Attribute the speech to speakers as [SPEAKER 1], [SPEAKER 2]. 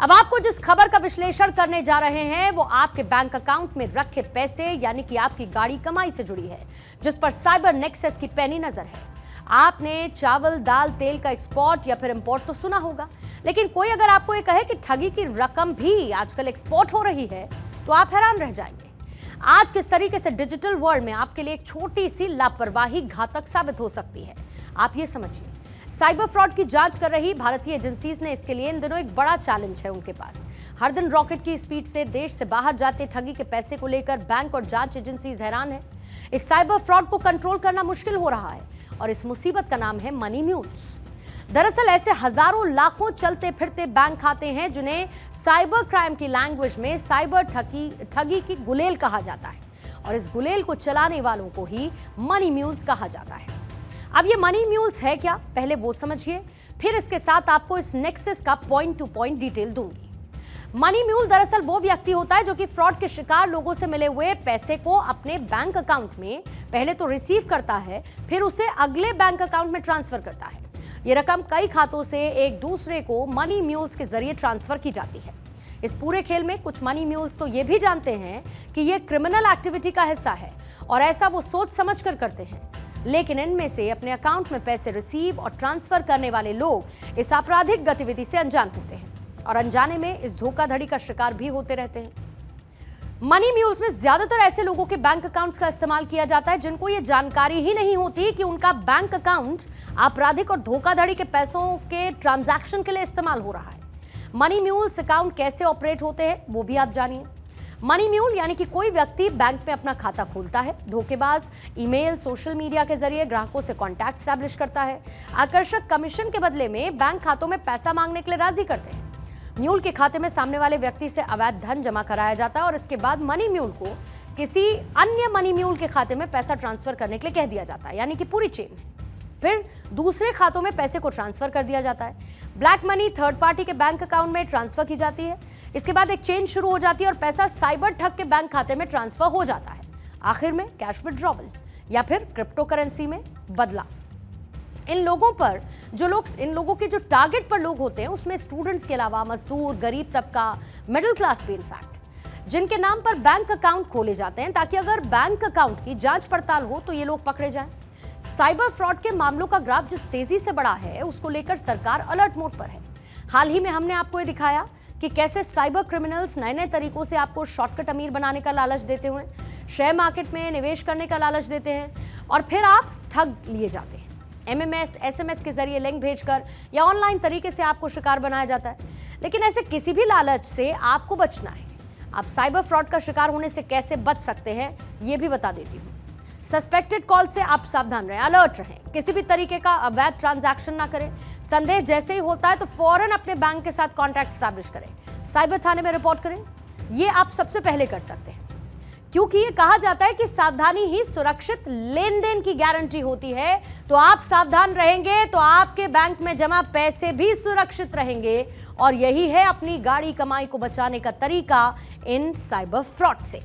[SPEAKER 1] अब आपको जिस खबर का विश्लेषण करने जा रहे हैं वो आपके बैंक अकाउंट में रखे पैसे यानी कि आपकी गाड़ी कमाई से जुड़ी है, जिस पर साइबर नेक्सस की पैनी नजर है। आपने चावल, दाल, तेल का एक्सपोर्ट या फिर इंपोर्ट तो सुना होगा, लेकिन कोई अगर आपको ये कहे कि ठगी की रकम भी आजकल एक्सपोर्ट हो रही है तो आप हैरान रह जाएंगे। आज किस तरीके से डिजिटल वर्ल्ड में आपके लिए एक छोटी सी लापरवाही घातक साबित हो सकती है, आप ये समझिए। साइबर फ्रॉड की जांच कर रही भारतीय एजेंसीज ने इसके लिए इन दिनों एक बड़ा चैलेंज है उनके पास। हर दिन रॉकेट की स्पीड से देश से बाहर जाते ठगी के पैसे को लेकर बैंक और जांच एजेंसीज हैरान है। इस साइबर फ्रॉड को कंट्रोल करना मुश्किल हो रहा है और इस मुसीबत का नाम है मनी म्यूल्स। दरअसल ऐसे हजारों लाखों चलते फिरते बैंक खाते हैं जिन्हें साइबर क्राइम की लैंग्वेज में साइबर ठगी की गुलेल कहा जाता है, और इस गुलेल को चलाने वालों को ही मनी म्यूल्स कहा जाता है। अब ये मनी म्यूल्स है क्या, पहले वो समझिए, फिर इसके साथ आपको इस नेक्सस का पॉइंट टू पॉइंट डिटेल दूंगी। मनी म्यूल दरअसल वो व्यक्ति होता है जो कि फ्रॉड के शिकार लोगों से मिले हुए पैसे को अपने बैंक अकाउंट में पहले तो रिसीव करता है, फिर उसे अगले बैंक अकाउंट में ट्रांसफर करता है। ये रकम कई खातों से एक दूसरे को मनी म्यूल्स के जरिए ट्रांसफर की जाती है। इस पूरे खेल में कुछ मनी म्यूल्स तो ये भी जानते हैं कि ये क्रिमिनल एक्टिविटी का हिस्सा है और ऐसा वो सोच समझ कर करते हैं, लेकिन इनमें से अपने अकाउंट में पैसे रिसीव और ट्रांसफर करने वाले लोग इस आपराधिक गतिविधि से अनजान होते हैं और अनजाने में इस धोखाधड़ी का शिकार भी होते रहते हैं। मनी म्यूल्स में ज्यादातर ऐसे लोगों के बैंक अकाउंट्स का इस्तेमाल किया जाता है जिनको ये जानकारी ही नहीं होती कि उनका बैंक अकाउंट आपराधिक और धोखाधड़ी के पैसों के ट्रांजैक्शन के लिए इस्तेमाल हो रहा है। मनी म्यूल्स अकाउंट कैसे ऑपरेट होते हैं वो भी आप जानिए। मनी म्यूल यानी कि कोई व्यक्ति बैंक में अपना खाता खोलता है, धोखेबाज ईमेल, सोशल मीडिया के जरिए ग्राहकों से कॉन्टैक्ट स्टैब्लिश करता है, आकर्षक कमीशन के बदले में बैंक खातों में पैसा मांगने के लिए राजी करते हैं। म्यूल के खाते में सामने वाले व्यक्ति से अवैध धन जमा कराया जाता है और इसके बाद मनी म्यूल को किसी अन्य मनी म्यूल के खाते में पैसा ट्रांसफर करने के लिए कह दिया जाता है, यानी कि पूरी चेन है। फिर दूसरे खातों में पैसे को ट्रांसफर कर दिया जाता है। ब्लैक मनी थर्ड पार्टी के बैंक अकाउंट में ट्रांसफर की जाती है। इसके बाद एक चेन शुरू हो जाती है और पैसा साइबर ठग के बैंक खाते में ट्रांसफर हो जाता है। आखिर में कैश विड्रॉवल या फिर क्रिप्टो करेंसी में बदलाव। इन लोगों के जो टारगेट पर लोग होते हैं उसमें स्टूडेंट्स के अलावा मजदूर, गरीब तबका, मिडिल क्लास भी इनफैक्ट, जिनके नाम पर बैंक अकाउंट खोले जाते हैं ताकि अगर बैंक अकाउंट की जांच पड़ताल हो तो ये लोग पकड़े जाएं। साइबर फ्रॉड के मामलों का ग्राफ जिस तेजी से बढ़ा है उसको लेकर सरकार अलर्ट मोड पर है। हाल ही में हमने आपको ये दिखाया कि कैसे साइबर क्रिमिनल्स नए नए तरीकों से आपको शॉर्टकट अमीर बनाने का लालच देते हुए शेयर मार्केट में निवेश करने का लालच देते हैं और फिर आप ठग लिए जाते हैं। एमएमएस, एसएमएस के जरिए लिंक भेजकर या ऑनलाइन तरीके से आपको शिकार बनाया जाता है। लेकिन ऐसे किसी भी लालच से आपको बचना है। आप साइबर फ्रॉड का शिकार होने से कैसे बच सकते हैं ये भी बता देती हूँ। सस्पेक्टेड कॉल से आप सावधान रहें, अलर्ट रहें, किसी भी तरीके का अवैध ट्रांजैक्शन ना करें। संदेह जैसे ही होता है तो फौरन अपने बैंक के साथ कॉन्टैक्ट स्टैब्लिश करें, साइबर थाने में रिपोर्ट करें। ये आप सबसे पहले कर सकते हैं, क्योंकि ये कहा जाता है कि सावधानी ही सुरक्षित लेन देन की गारंटी होती है। तो आप सावधान रहेंगे तो आपके बैंक में जमा पैसे भी सुरक्षित रहेंगे और यही है अपनी गाड़ी कमाई को बचाने का तरीका इन साइबर फ्रॉड से।